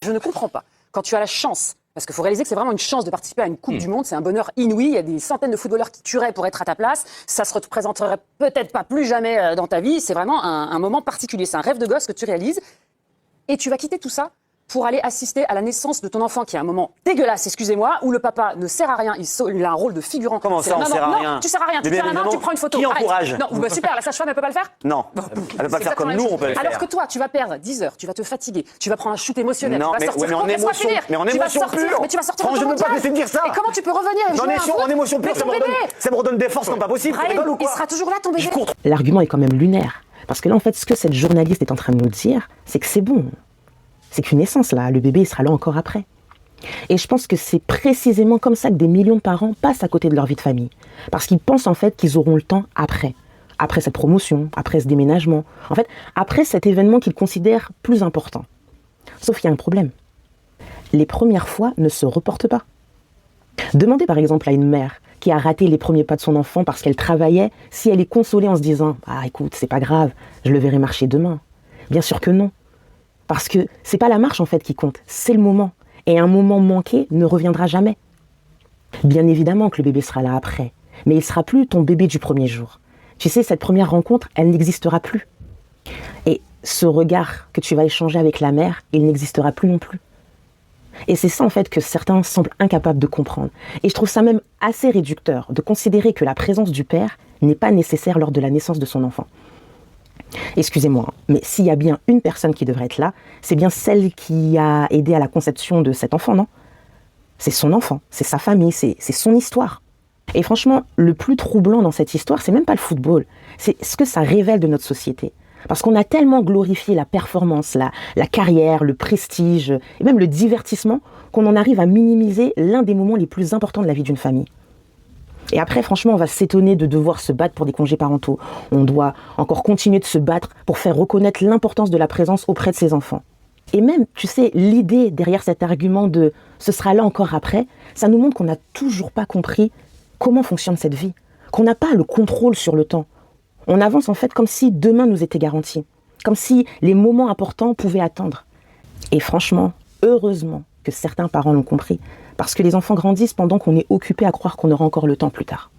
Je ne comprends pas. Quand tu as la chance, parce qu'il faut réaliser que c'est vraiment une chance de participer à une Coupe du Monde, c'est un bonheur inouï, il y a des centaines de footballeurs qui tueraient pour être à ta place, ça se représenterait peut-être pas plus jamais dans ta vie, c'est vraiment un moment particulier, c'est un rêve de gosse que tu réalises, et tu vas quitter tout ça pour aller assister à la naissance de ton enfant, qui est un moment dégueulasse, excusez-moi, où le papa ne sert à rien, il a un rôle de figurant. Comment ça, on sert à rien? Non, tu sers à rien, tu tiens la main, tu prends une photo. Qui encourage? Non, bah super, la sage-femme, elle peut pas le faire? Non, elle peut pas le faire comme nous, on peut le faire. Alors que toi, tu vas perdre 10 heures, tu vas te fatiguer, tu vas prendre un shoot émotionnel, non, tu vas sortir, mais en émotion pure. mais tu vas sortir Franchement, je ne peux pas te laisser dire ça. Et comment tu peux revenir en émotion pure, ça me redonne des forces comme pas possible. Brahim, il sera toujours là, ton bébé. L'argument est quand même lunaire. Parce que là, en fait, ce que cette journaliste est en train de nous dire, c'est que c'est bon. C'est qu'une naissance, là, le bébé, il sera là encore après. Et je pense que c'est précisément comme ça que des millions de parents passent à côté de leur vie de famille. Parce qu'ils pensent en fait qu'ils auront le temps après. Après cette promotion, après ce déménagement. En fait, après cet événement qu'ils considèrent plus important. Sauf qu'il y a un problème. Les premières fois ne se reportent pas. Demandez par exemple à une mère qui a raté les premiers pas de son enfant parce qu'elle travaillait, si elle est consolée en se disant « Ah écoute, c'est pas grave, je le verrai marcher demain ». Bien sûr que non. Parce que c'est pas la marche en fait qui compte, c'est le moment. Et un moment manqué ne reviendra jamais. Bien évidemment que le bébé sera là après, mais il sera plus ton bébé du premier jour. Tu sais, cette première rencontre, elle n'existera plus. Et ce regard que tu vas échanger avec la mère, il n'existera plus non plus. Et c'est ça en fait que certains semblent incapables de comprendre. Et je trouve ça même assez réducteur de considérer que la présence du père n'est pas nécessaire lors de la naissance de son enfant. Excusez-moi, mais s'il y a bien une personne qui devrait être là, c'est bien celle qui a aidé à la conception de cet enfant, non? C'est son enfant, c'est sa famille, c'est son histoire. Et franchement, le plus troublant dans cette histoire, c'est même pas le football, c'est ce que ça révèle de notre société. Parce qu'on a tellement glorifié la performance, la carrière, le prestige, et même le divertissement, qu'on en arrive à minimiser l'un des moments les plus importants de la vie d'une famille. Et après, franchement, on va s'étonner de devoir se battre pour des congés parentaux. On doit encore continuer de se battre pour faire reconnaître l'importance de la présence auprès de ses enfants. Et même, tu sais, l'idée derrière cet argument de « ce sera là encore après », ça nous montre qu'on n'a toujours pas compris comment fonctionne cette vie, qu'on n'a pas le contrôle sur le temps. On avance en fait comme si demain nous était garanti, comme si les moments importants pouvaient attendre. Et franchement, heureusement que certains parents l'ont compris, parce que les enfants grandissent pendant qu'on est occupé à croire qu'on aura encore le temps plus tard.